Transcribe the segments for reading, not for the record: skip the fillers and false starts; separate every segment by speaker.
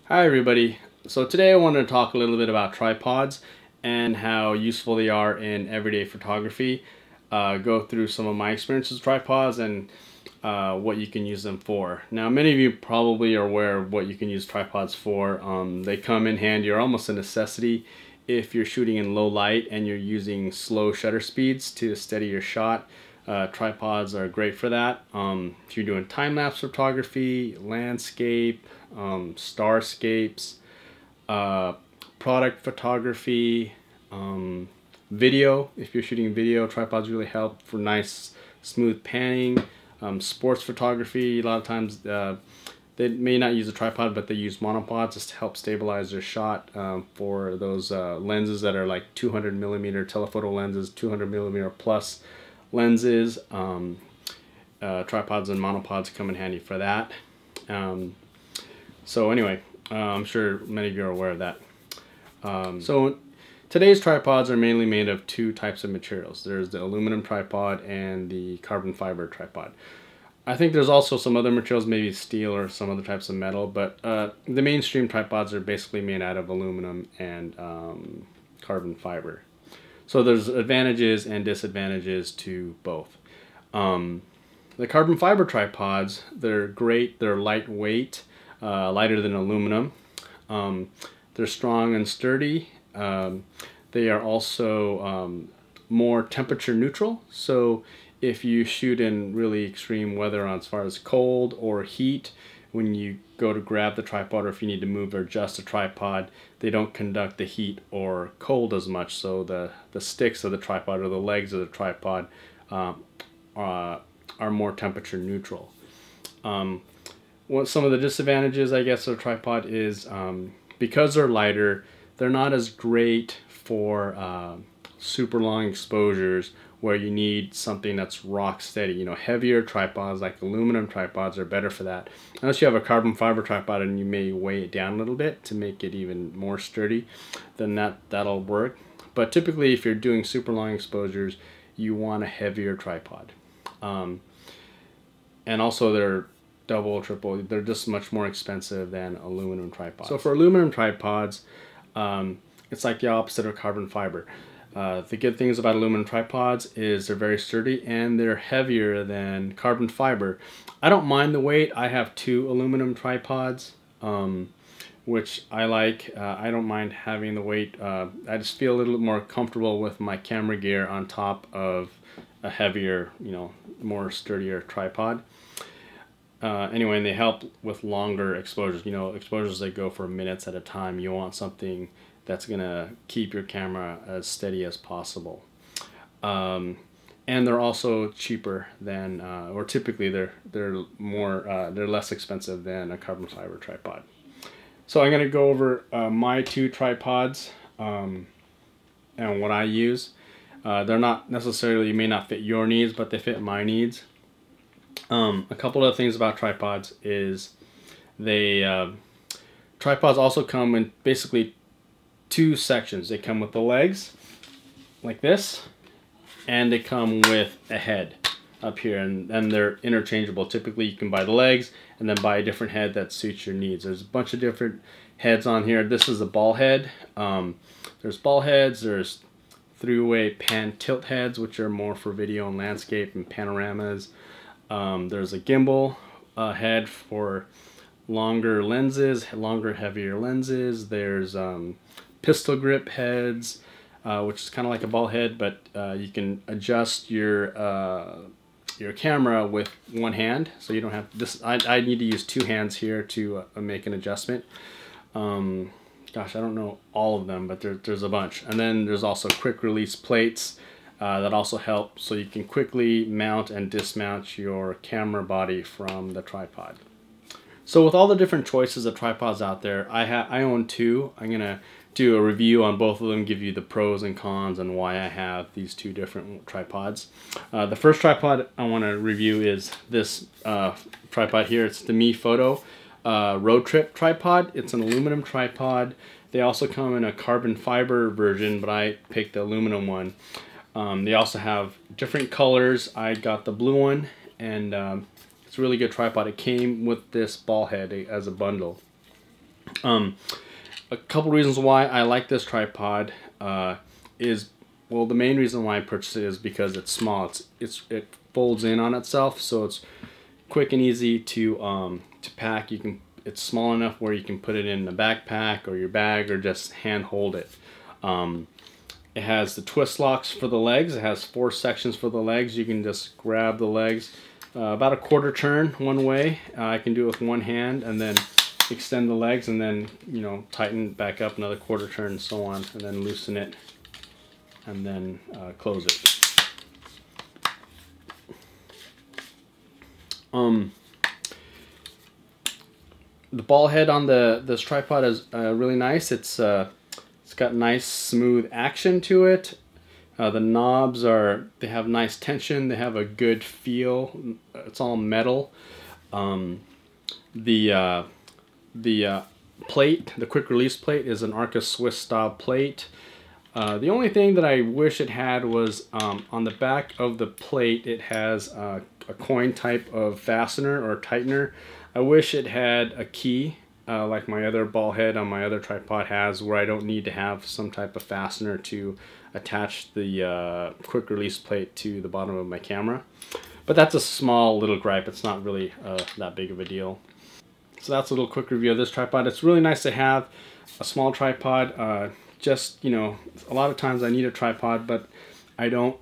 Speaker 1: Hi everybody. So today I wanted to talk a little bit about tripods and how useful they are in everyday photography. Go through some of my experiences with tripods and what you can use them for. Now many of you probably are aware of what you can use tripods for. They come in handy, or almost a necessity if you're shooting in low light and you're using slow shutter speeds to steady your shot. Tripods are great for that. If you're doing time-lapse photography, landscape, starscapes, product photography, video. If you're shooting video, tripods really help for nice smooth panning. Sports photography, a lot of times they may not use a tripod, but they use monopods just to help stabilize their shot for those lenses that are like 200mm telephoto lenses, 200mm plus lenses. Tripods and monopods come in handy for that. So anyway, I'm sure many of you are aware of that. So today's tripods are mainly made of two types of materials. There's the aluminum tripod and the carbon fiber tripod. I think there's also some other materials, maybe steel or some other types of metal, but the mainstream tripods are basically made out of aluminum and carbon fiber. So there's advantages and disadvantages to both. The carbon fiber tripods, they're great, they're lightweight, lighter than aluminum. They're strong and sturdy. They are also more temperature neutral. So if you shoot in really extreme weather on as far as cold or heat, when you go to grab the tripod, or if you need to move or adjust the tripod, they don't conduct the heat or cold as much. So the sticks of the tripod or the legs of the tripod are more temperature neutral. What some of the disadvantages, I guess, of a tripod is because they're lighter, they're not as great for super long exposures where you need something that's rock steady. You know, heavier tripods like aluminum tripods are better for that. Unless you have a carbon fiber tripod and you may weigh it down a little bit to make it even more sturdy, then that'll work. But typically, if you're doing super long exposures, you want a heavier tripod. And also they're double, triple, they're just much more expensive than aluminum tripods. So for aluminum tripods, it's like the opposite of carbon fiber. The good things about aluminum tripods is they're very sturdy and they're heavier than carbon fiber. I don't mind the weight. I have two aluminum tripods, which I like. I don't mind having the weight. I just feel a little more comfortable with my camera gear on top of a heavier, more sturdier tripod. Anyway, and they help with longer exposures. Exposures that go for minutes at a time. You want something that's gonna keep your camera as steady as possible. And they're also cheaper than, or typically they're less expensive than a carbon fiber tripod. So I'm gonna go over my two tripods and what I use. They're not necessarily, may not fit your needs, but they fit my needs. A couple of things about tripods is tripods also come in basically two sections. They come with the legs like this, and they come with a head up here, and they're interchangeable. Typically you can buy the legs and then buy a different head that suits your needs. There's a bunch of different heads on here. This is a ball head. There's ball heads, there's three-way pan tilt heads, which are more for video and landscape and panoramas. There's a gimbal head for longer lenses, longer, heavier lenses. There's pistol grip heads, which is kind of like a ball head, but you can adjust your camera with one hand, so you don't have this. I need to use two hands here to make an adjustment. Gosh, I don't know all of them, but there's a bunch. And then there's also quick release plates that also help, so you can quickly mount and dismount your camera body from the tripod. So with all the different choices of tripods out there, I own two. I'm gonna do a review on both of them, give you the pros and cons and why I have these two different tripods. The first tripod I want to review is this tripod here. It's the MePhoto Road Trip tripod. It's an aluminum tripod. They also come in a carbon fiber version, but I picked the aluminum one. They also have different colors. I got the blue one, and it's a really good tripod. It came with this ball head as a bundle. A couple reasons why I like this tripod is, well, the main reason why I purchased it is because it's small. It folds in on itself, so it's quick and easy to pack. It's small enough where you can put it in a backpack or your bag, or just hand hold it. It has the twist locks for the legs. It has 4 sections for the legs. You can just grab the legs about a quarter turn one way. I can do it with one hand, and then extend the legs, and then, you know, tighten back up another quarter turn, and so on, and then loosen it, and then close it. The ball head on this tripod is really nice. It's got nice smooth action to it. The knobs they have nice tension. They have a good feel. It's all metal. The plate, the quick release plate, is an Arca Swiss style plate. The only thing that I wish it had was on the back of the plate, it has a coin type of fastener or tightener. I wish it had a key like my other ball head on my other tripod has, where I don't need to have some type of fastener to attach the quick release plate to the bottom of my camera. But that's a small little gripe. It's not really that big of a deal. So that's a little quick review of this tripod. It's really nice to have a small tripod. Just, you know, a lot of times I need a tripod, but I don't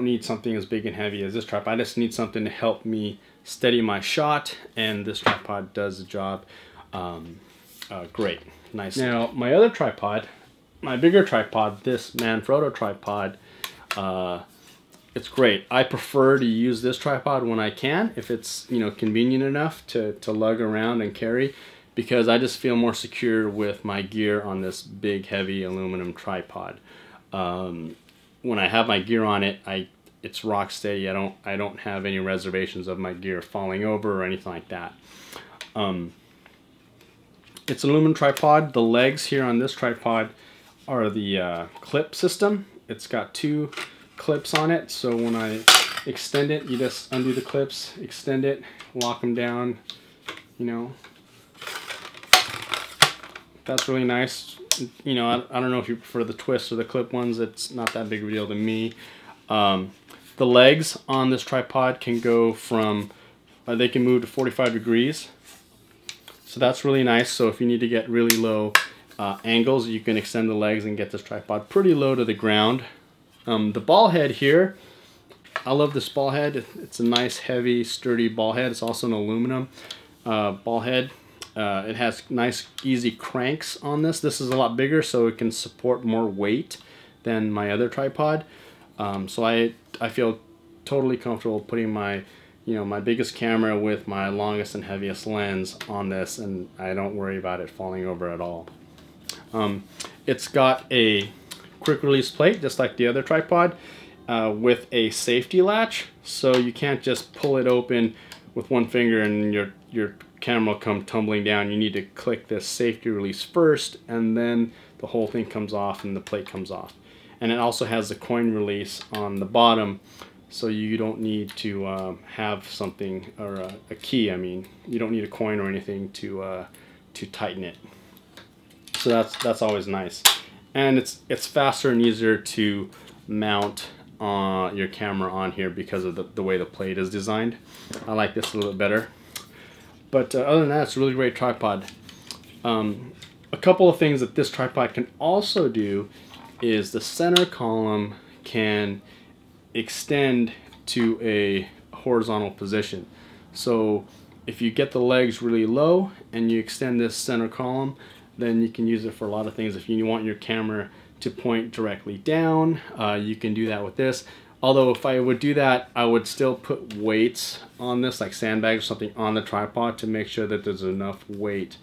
Speaker 1: need something as big and heavy as this tripod. I just need something to help me steady my shot, and this tripod does the job great. Nice. Now my other tripod, my bigger tripod, this Manfrotto tripod, it's great. I prefer to use this tripod when I can, if it's, you know, convenient enough to lug around and carry, because I just feel more secure with my gear on this big heavy aluminum tripod. When I have my gear on it, it's rock steady. I don't have any reservations of my gear falling over or anything like that. It's an aluminum tripod. The legs here on this tripod are the clip system. It's got 2 clips on it, so when I extend it, you just undo the clips, extend it, lock them down, you know. That's really nice. You know, I don't know if you prefer the twist or the clip ones. It's not that big of a deal to me. The legs on this tripod can go from, they can move to 45 degrees. So that's really nice. So if you need to get really low angles, you can extend the legs and get this tripod pretty low to the ground. The ball head here, I love this ball head. It's a nice, heavy, sturdy ball head. It's also an aluminum ball head. It has nice, easy cranks on this. This is a lot bigger, so it can support more weight than my other tripod. So I feel totally comfortable putting my, you know, my biggest camera with my longest and heaviest lens on this, and I don't worry about it falling over at all. It's got a quick release plate, just like the other tripod, with a safety latch, so you can't just pull it open with one finger and your camera will come tumbling down. You need to click this safety release first, and then the whole thing comes off and the plate comes off. And it also has the coin release on the bottom, so you don't need to have something, or a key, I mean. You don't need a coin or anything to tighten it. So that's always nice. And it's faster and easier to mount your camera on here because of the way the plate is designed. I like this a little bit better. But other than that, it's a really great tripod. A couple of things that this tripod can also do is the center column can extend to a horizontal position. So if you get the legs really low and you extend this center column, then you can use it for a lot of things. If you want your camera to point directly down, you can do that with this. Although if I would do that, I would still put weights on this, like sandbags or something, on the tripod to make sure that there's enough weight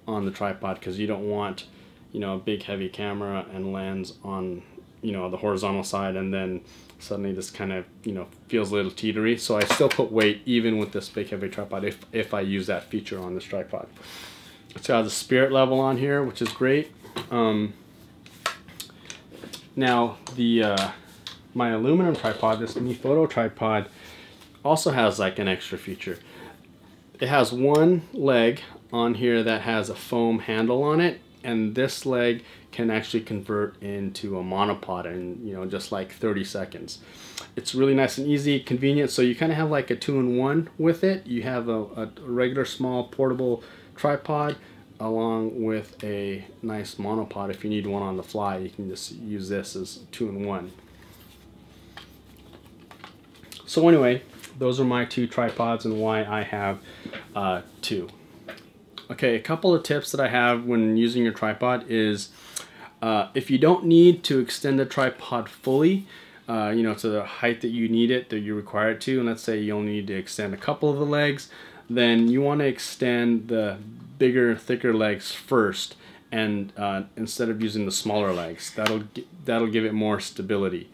Speaker 1: on the tripod, because you don't want, you know, a big heavy camera and lens on, you know, the horizontal side, and then suddenly this kind of, you know, feels a little teetery. So I still put weight even with this big heavy tripod if I use that feature on this tripod. It's got the spirit level on here, which is great. Now my aluminum tripod, this Manfrotto tripod, also has like an extra feature. It has one leg on here that has a foam handle on it, and this leg can actually convert into a monopod in, you know, just like 30 seconds. It's really nice and easy, convenient, so you kind of have like a two-in-one with it. You have a regular small portable tripod along with a nice monopod. If you need one on the fly, you can just use this as two-in-one. So anyway, those are my two tripods and why I have two. Okay, a couple of tips that I have when using your tripod is if you don't need to extend the tripod fully, you know, to the height that you need it, that you require it to, and let's say you only need to extend a couple of the legs, then you want to extend the bigger, thicker legs first, and instead of using the smaller legs. That'll give it more stability.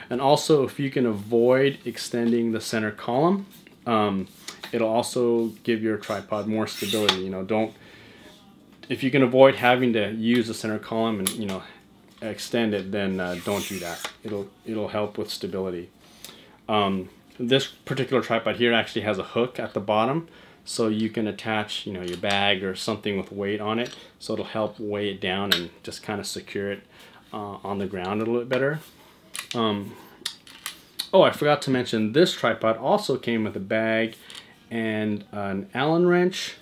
Speaker 1: And also, if you can avoid extending the center column, it'll also give your tripod more stability. You know, if you can avoid having to use the center column and, you know, extend it, then don't do that. It'll help with stability. This particular tripod here actually has a hook at the bottom, so you can attach, you know, your bag or something with weight on it, so it'll help weigh it down and just kind of secure it on the ground a little bit better. Oh, I forgot to mention, this tripod also came with a bag and an Allen wrench,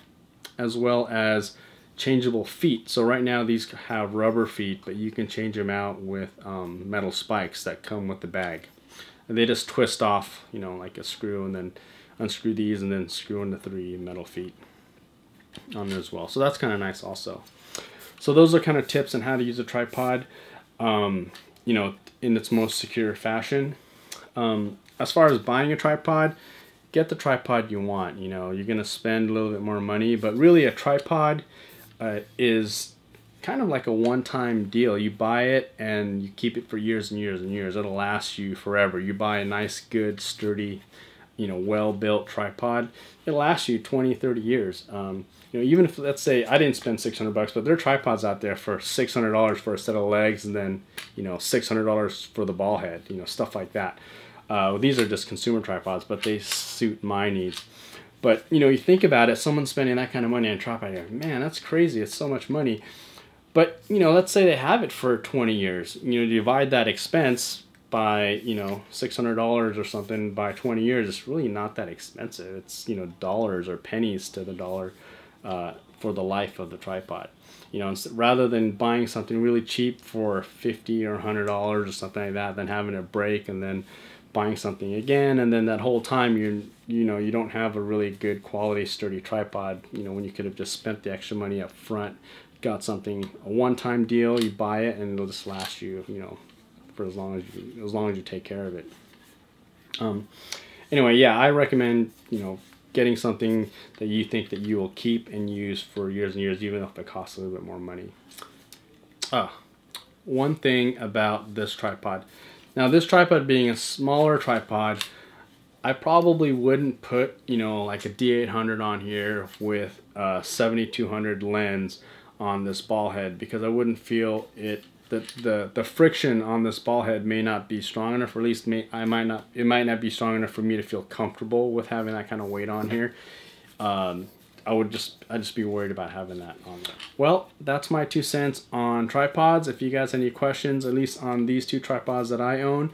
Speaker 1: as well as changeable feet. So right now these have rubber feet, but you can change them out with metal spikes that come with the bag. And they just twist off, you know, like a screw, and then unscrew these and then screw in the 3 metal feet on there as well. So that's kind of nice also. So those are kind of tips on how to use a tripod, you know, in its most secure fashion. As far as buying a tripod, get the tripod you want. You know, you're going to spend a little bit more money, but really a tripod is kind of like a one-time deal. You buy it and you keep it for years and years and years. It'll last you forever. You buy a nice, good, sturdy, you know, well-built tripod, it'll last you 20, 30 years. You know, even if, let's say, I didn't spend $600, but there are tripods out there for $600 for a set of legs, and then, you know, $600 for the ball head, you know, stuff like that. These are just consumer tripods, but they suit my needs. But, you know, you think about it, someone's spending that kind of money on a tripod, you're like, man, that's crazy, it's so much money. But, you know, let's say they have it for 20 years. You know, divide that expense by, you know, $600 or something by 20 years. It's really not that expensive. It's, you know, dollars or pennies to the dollar for the life of the tripod. You know, rather than buying something really cheap for $50 or $100 or something like that, then having it break and then buying something again, and then that whole time you don't have a really good quality sturdy tripod, you know, when you could have just spent the extra money up front, got something, a one-time deal, you buy it and it'll just last you, you know, for as long as you take care of it. Anyway, yeah, I recommend, you know, getting something that you think that you will keep and use for years and years, even if it costs a little bit more money. One thing about this tripod. Now, this tripod being a smaller tripod, I probably wouldn't put, you know, like a D800 on here with a 7200 lens on this ball head, because I wouldn't feel it, the friction on this ball head may not be strong enough, or at least it might not be strong enough for me to feel comfortable with having that kind of weight on here. I'd just be worried about having that on there. Well, that's my 2 cents on tripods. If you guys have any questions, at least on these 2 tripods that I own,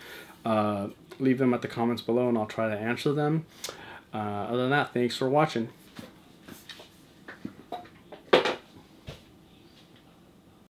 Speaker 1: leave them at the comments below and I'll try to answer them. Other than that, thanks for watching.